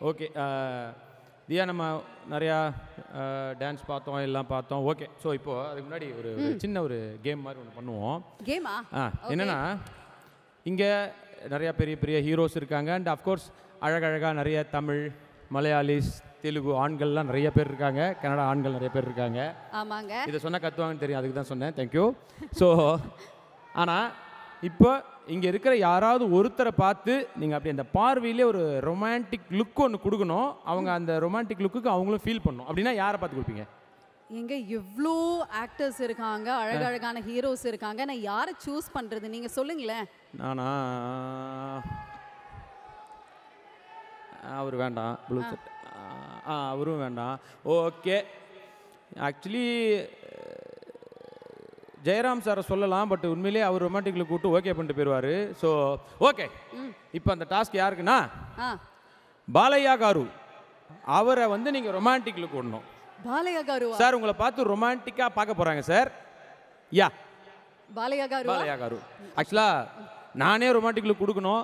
Okay தியா நம்ம நிறையா dance பார்த்தோம் எல்லாம் பார்த்தோம் ஓகே ஸோ இப்போது அதுக்கு முன்னாடி ஒரு சின்ன ஒரு கேம் மாதிரி ஒன்று பண்ணுவோம். கேமா? என்னென்னா இங்கே நிறையா பெரிய பெரிய ஹீரோஸ் இருக்காங்க அண்ட் அஃப்கோர்ஸ் அழகழகாக நிறைய தமிழ் மலையாளிஸ் தெலுங்கு ஆண்கள்லாம் நிறைய பேர் இருக்காங்க, கன்னடா ஆண்கள் நிறைய பேர் இருக்காங்க. ஆமாங்க. இதை சொன்னால் கற்றுவாங்கன்னு தெரியும், அதுக்கு தான் சொன்னேன். தேங்க்யூ. ஸோ ஆனால் இப்போ இங்கே இருக்கிற யாராவது ஒருத்தரை பார்த்து நீங்கள் அப்படி அந்த பார்வையிலே ஒரு ரொமான்டிக் லுக் ஒன்று கொடுக்கணும். அவங்க அந்த ரொமான்டிக் லுக்குக்கு அவங்களும் ஃபீல் பண்ணணும். அப்படின்னா யாரை பார்த்து கொடுப்பீங்க? எங்க எவ்வளோ ஆக்டர்ஸ் இருக்காங்க, அழகழகான ஹீரோஸ் இருக்காங்க. நான் யாரை சூஸ் பண்ணுறது நீங்கள் சொல்லுங்களேன். நானா அவர் வேண்டாம், ப்ளூ ஷர்ட் அவரும் வேண்டாம். ஓகே ஆக்சுவலி ஜெயராம் சாரை சொல்லலாம், பட் உண்மையிலே அவர் ரொமான்டிக்கில் கூப்பிட்டு ஓகே பண்ணிட்டு போயிடுவார். ஸோ ஓகே இப்போ அந்த டாஸ்க் யாருக்குன்னா பாலையா காரு அவரை வந்து நீங்கள் ரொமான்டிக்கில் கூடணும். பாலையா காரு சார் உங்களை பார்த்து ரொமான்டிக்காக பார்க்க போகிறாங்க சார். யா பாலையா காரு. பாலையா காரு ஆக்சுவலாக நானே ரொமான்டிக்கில் கொடுக்கணும்,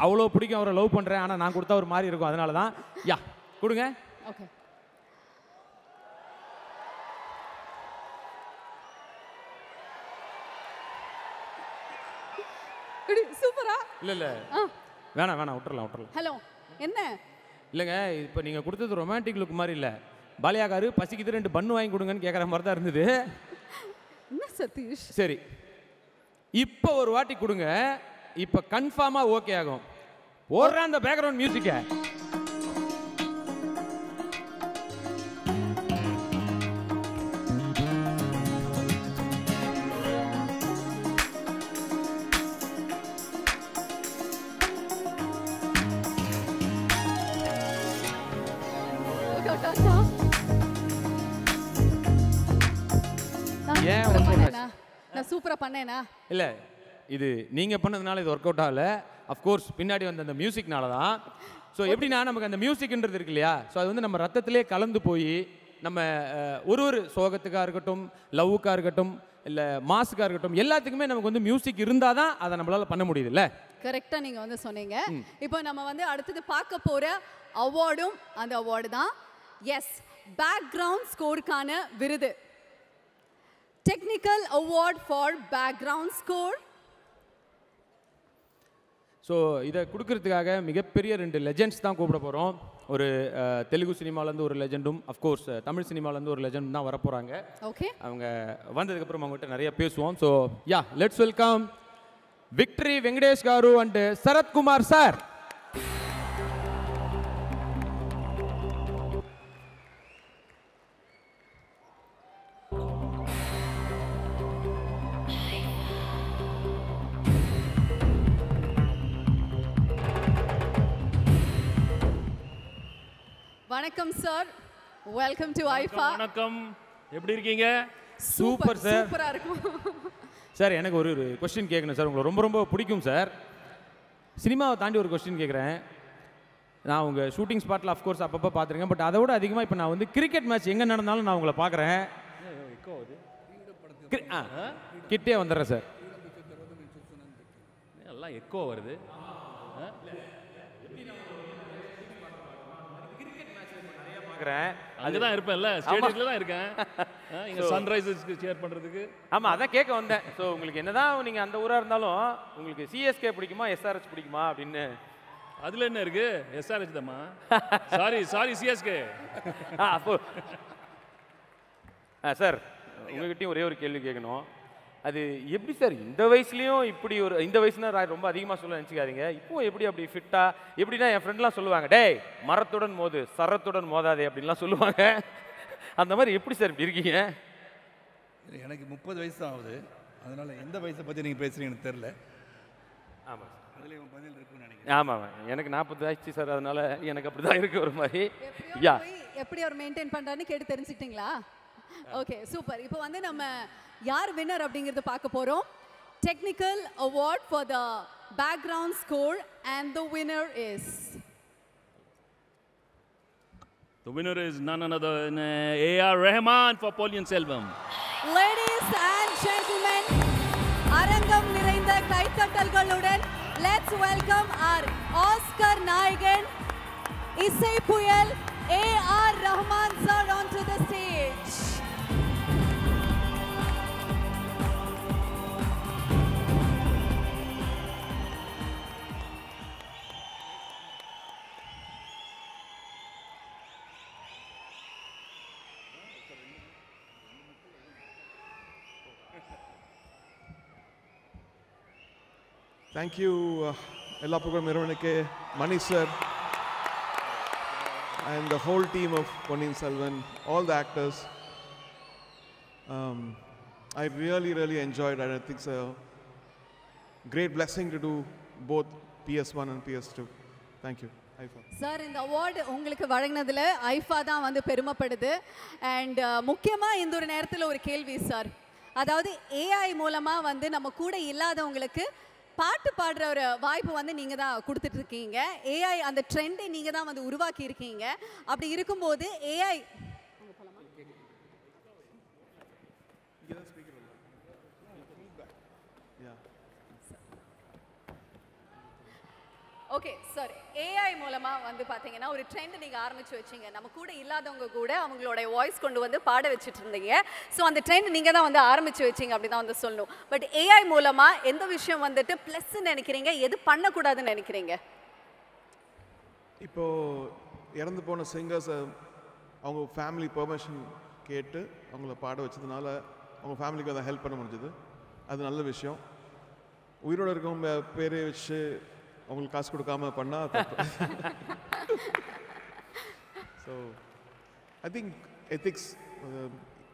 அவ்வளோ பிடிக்கும், அவரை லவ் பண்ணுறேன், ஆனால் நான் கொடுத்தா ஒரு மாதிரி இருக்கும், அதனால தான். யா கொடுங்க. ஓகே சூப்பரா. இல்லை வேணாம் விட்டுறலாம். ஹலோ என்ன இல்லைங்க, இப்போ நீங்கள் கொடுத்தது ரொமான்டிக் லுக் மாதிரி இல்லை. பாலியாகாரு பசிக்குது 2 பன்னு வாங்கி கொடுங்கன்னு கேட்குற மாதிரி தான் இருந்தது. என்ன சதீஷ்? சரி இப்போ ஒரு வாட்டி கொடுங்க, இப்போ கன்ஃபார்மாக ஓகே ஆகும். ஓடுற அந்த பேக்ரவுண்ட் மியூசிக்கை நான் சூப்பரா பண்ணேனா? இல்லை இது நீங்கள் பண்ணதுனால இது ஒர்க் அவுட் ஆகலை. அஃப்கோர்ஸ் பின்னாடி வந்த அந்த மியூசிக்னால தான். ஸோ எப்படின்னா நமக்கு அந்த மியூசிக்ன்றது இருக்கு இல்லையா, ஸோ அது வந்து நம்ம ரத்தத்திலே கலந்து போய் நம்ம ஒரு சோகத்துக்காக இருக்கட்டும், லவ்வுக்காக இருக்கட்டும், இல்லை மாஸுக்காக இருக்கட்டும், எல்லாத்துக்குமே நமக்கு வந்து மியூசிக் இருந்தால் தான் அதை நம்மளால் பண்ண முடியுது இல்லை? கரெக்டாக நீங்கள் வந்து சொன்னீங்க. இப்போ நம்ம வந்து அடுத்தது பார்க்க போகிற அவார்டும் அந்த அவார்டு தான் எஸ் பேக்ரவுண்ட் ஸ்கோருக்கான விருது. Technical award for background score. So இதை கொடுக்கறதுக்காக மிகப்பெரிய 2 லெஜெண்ட்ஸ் தான் கூப்பிட போகிறோம். ஒரு தெலுங்கு சினிமாலேருந்து ஒரு லெஜெண்டும், அஃப்கோர்ஸ் தமிழ் சினிமாலேருந்து ஒரு லெஜெண்ட் தான் வரப்போகிறாங்க. ஓகே அவங்க வந்ததுக்கப்புறம் அவங்ககிட்ட நிறைய பேசுவோம். So yeah let's welcome victory Venkatesh car and Sarathkumar sir. வணக்கம் சார், வெல்கம் டு ஐஃபா. வணக்கம், எப்படி இருக்கீங்க? Super sir. சூப்பரா இருக்கும் சார். எனக்கு ஒரு கொஸ்டின் கேட்கணும் சார். உங்களை ரொம்ப ரொம்ப பிடிக்கும் சார். சினிமாவை தாண்டி ஒரு கொஸ்டின் கேட்குறேன். நான் உங்கள் ஷூட்டிங் ஸ்பாட்டில் அஃப்கோர்ஸ் அப்பப்போ பார்த்துருக்கேன், பட் அதை விட அதிகமாக இப்போ நான் வந்து கிரிக்கெட் மேட்ச் எங்கே நடந்தாலும் நான் உங்களை பார்க்குறேன். கிட்டே வந்துடுறேன் சார். எல்லாம் எக்கோ வருது. அங்கதான் இருப்பேன்ல, ஸ்டேடியத்துல தான் இருக்கேன். இங்க சன்ரைசர்ஸ்க்கு சேர் பண்றதுக்கு. ஆமா, அதான் கேட்க வந்தேன். ஸோ உங்களுக்கு என்னதான் நீங்க அந்த ஊரா இருந்தாலும் உங்களுக்கு சிஎஸ்கே பிடிக்குமா எஸ்ஆர்எச் பிடிக்குமா அப்படின்னு. அதுல என்ன இருக்கு? எஸ்ஆர்எச் தாமா. Sorry CSK. அப்போ சார் உங்ககிட்டயும் ஒரே ஒரு கேள்வி கேட்கணும். அது எப்படி சார் இந்த வயசுலயும் இப்படி ஒரு, இந்த வயசுனா ரொம்ப அதிகமாக சொல்ல நினச்சிக்காதீங்க, இப்போ எப்படி அப்படி ஃபிட்டா எப்படின்னா என் ஃப்ரெண்ட்லாம் சொல்லுவாங்க, டேய் மரத்துடன் மோது சரத்துடன் மோதாதே அப்படின்லாம் சொல்லுவாங்க. அந்த மாதிரி எப்படி சார் இப்படி இருக்கீங்க? எனக்கு 30 வயசு தான் ஆகுது, அதனால எந்த வயசை பற்றி நீங்கள் பேசுகிறீங்கன்னு தெரில. ஆமாம், அதில் பதில் இருக்குன்னு நினைக்கிறேன். ஆமாம், எனக்கு 40 ஆயிடுச்சு சார், அதனால எனக்கு அப்படி தான் இருக்கு ஒரு மாதிரி. யா எப்படி அவர் மெயின்டைன் பண்ணுறான்னு கேட்டு தெரிஞ்சுக்கிட்டீங்களா? Okay super. இப்போ வந்து நம்ம யார் வின்னர் அப்படிங்கிறது பார்க்க போகிறோம். Technical award for the background score and the winner is The winner is none other than A.R. Rahman for Polyan Selvam. Ladies and gentlemen, அரங்கம் நிறைந்த கைத்தட்டல்களுடன் let's welcome our Oscar நாயகன் Isai Puyal A.R. Rahman sir onto the stage. Thank you, Ella Program Iranike, Mani sir, and the whole team of Ponniyin Selvan, all the actors. I really enjoyed it. I think it's a great blessing to do both PS1 and PS2. Thank you. Sir இந்த award உங்களுக்கு வழங்கினதில் IIFA தான் வந்து பெருமைப்படுது and முக்கியமாக இந்த ஒரு நேரத்தில் ஒரு கேள்வி சார், அதாவது ஏஐ மூலமாக வந்து நம்ம கூட இல்லாதவங்களுக்கு பாட்டு பாடுற ஒரு வாய்ப்பு வந்து நீங்கள் தான் கொடுத்துட்ருக்கீங்க. ஏஐ அந்த ட்ரெண்டை நீங்கள் தான் வந்து உருவாக்கி இருக்கீங்க. அப்படி இருக்கும்போது ஏஐ ஓகே சார், ஏஐ மூலமாக வந்து பார்த்தீங்கன்னா ஒரு ட்ரெண்ட் நீங்கள் ஆரம்பித்து வச்சிங்க. நம்ம கூட இல்லாதவங்க கூட அவங்களோட வாய்ஸ் கொண்டு வந்து பாட வச்சுட்டு இருந்தீங்க. ஸோ அந்த ட்ரெண்ட் நீங்கள் தான் வந்து ஆரம்பித்து வச்சிங்க அப்படி தான் வந்து சொல்லணும். பட் ஏஐ மூலமாக எந்த விஷயம் வந்துட்டு ப்ளஸ்ன்னு நினைக்கிறீங்க, எது பண்ணக்கூடாதுன்னு நினைக்கிறீங்க? இப்போது இறந்து போன சிங்கர்ஸை அவங்க ஃபேமிலி பெர்மிஷன் கேட்டு அவங்கள பாட வச்சதுனால அவங்க ஃபேமிலிக்கு அதை ஹெல்ப் பண்ண முடிஞ்சது. அது நல்ல விஷயம். உயிரோடு இருக்கவங்க பேரை வச்சு அவங்களுக்கு காசு கொடுக்காம பண்ணால் ஸோ ஐ திங்க் எத்திக்ஸ்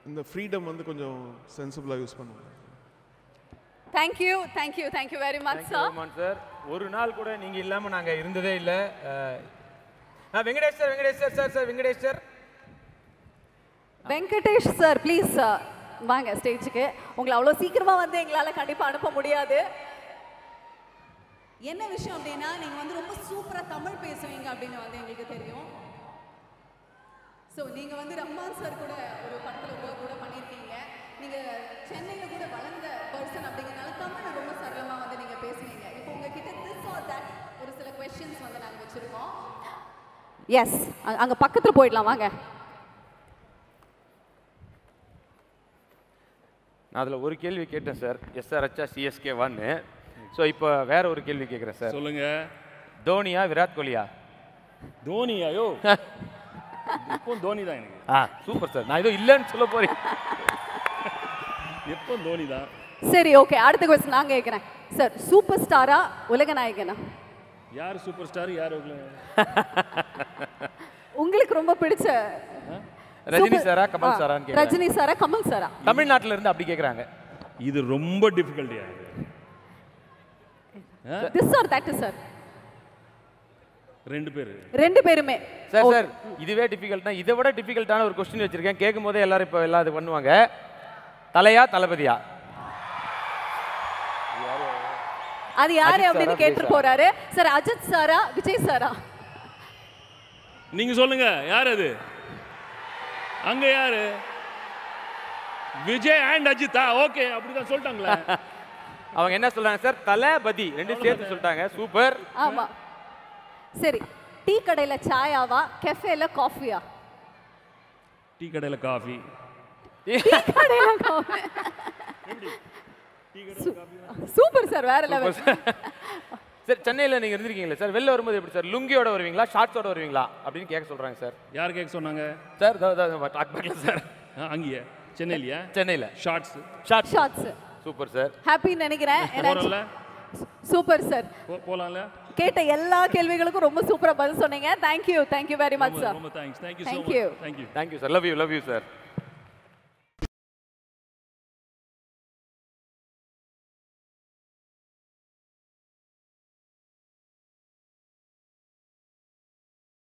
இந்த ஃப்ரீடம் வந்து கொஞ்சம் சென்சிபிளாக யூஸ் பண்ணுவோம். Thank you very much sir. ஒரு நாள் கூட நீங்கள் இல்லாமல் நாங்கள் இருந்ததே இல்லை. வெங்கடேஷ் சார் ப்ளீஸ் வாங்க ஸ்டேஜுக்கு. உங்களை அவ்வளோ சீக்கிரமாக வந்து எங்களால் கண்டிப்பாக அனுப்ப முடியாது. என்ன விஷயம் அப்படின்னா நீங்கள் வந்து ரொம்ப சூப்பராக தமிழ் பேசுவீங்க அப்படின்னு வந்து எங்களுக்கு தெரியும். ஸோ நீங்கள் வந்து ரஹ்மான் சார் கூட ஒரு படத்தில் ஒர்க் கூட பண்ணியிருக்கீங்க. நீங்கள் சென்னையில் கூட வளர்ந்த பர்சன் அப்படிங்கிறனால தமிழ் ரொம்ப சரளமாக வந்து நீங்கள் பேசுவீங்க. இப்போ உங்ககிட்ட திஸ் ஆர் தட் ஒரு சில கொஸ்டின்ஸ் வந்து நாங்கள் வச்சுருக்கோம். எஸ், அங்கே பக்கத்தில் போயிடலாம் வாங்க. நான் அதில் ஒரு கேள்வி கேட்டேன் சார், SRH CSK 1. ஸோ இப்போ வேற ஒரு கேள்வி கேட்குறேன் சார். சொல்லுங்க. தோனியா விராட் கோலியா? தோனியா? யோ எப்போ தோனி தான் எனக்கு. Super sir. நான் ஏதோ இல்லைன்னு சொல்ல போறேன். எப்போ தோனி தான். சரி ஓகே, அடுத்த கொஸ்டின் நான் கேட்குறேன் சார். சூப்பர் ஸ்டாரா உலக நாயகனா? யார் சூப்பர் ஸ்டார், யார் உங்களுக்கு ரொம்ப பிடிச்ச? ரஜினி சாரா கமல் சாரான்னு? ரஜினி சாரா கமல் சாரா? தமிழ்நாட்டில இருந்து அப்படி கேட்குறாங்க. இது ரொம்ப டிஃபிகல்ட்டியா? This or that sir. ரெண்டு பேருமே சார். இதுவே டிஃபிகல்ட்னா இதை விட டிஃபிகல்ட்டான ஒரு கொஸ்டின் வச்சிருக்கேன். கேட்கும் போதே எல்லாரும் இப்போ எல்லாம் இது பண்ணுவாங்க. தலையா தளபதியா? அது யாரு அப்படின்னு கேட்டு போறாரு சார். அஜித் சாரா விஜய் சாரா? நீங்க சொல்லுங்க, யார் அது? அங்க யாரு? Vijay and Ajitha? ஓகே, அப்படிதான் சொல்லிட்டாங்களா? அவங்க என்ன சொல்றாங்க சார்? தளபதி ரெண்டும் சேர்த்து சொல்லிட்டாங்க. சூப்பர். ஆமா. சரி, டீ கடையில சாயாவா கெஃபேல காஃபியா? டீ கடையில காஃபி. சூப்பர் சார், வேற லெவல். சார் சென்னையில் நீங்கள் இருந்திருக்கீங்களா சார்? வெளில வரும்போது எப்படி சார்? லுங்கியோட வருவீங்களா ஷார்ட்ஸோட வருவீங்களா அப்படின்னு கேட்க சொல்கிறாங்க சார். யார் கேட்க சொன்னாங்க சார்? டாக் பேக்ல சார். அங்கேயே சென்னையிலையா? சென்னையில் ஷார்ட்ஸ். Super sir. ஹாப்பி நினைக்கிறேன். Super sir. போலாம்ல? கேட்ட எல்லா கேள்விகளுக்கும் ரொம்ப சூப்பரா பதில் சொன்னீங்க. Thank you very much sir. ரொம்ப thanks. Thank you sir. Love you sir.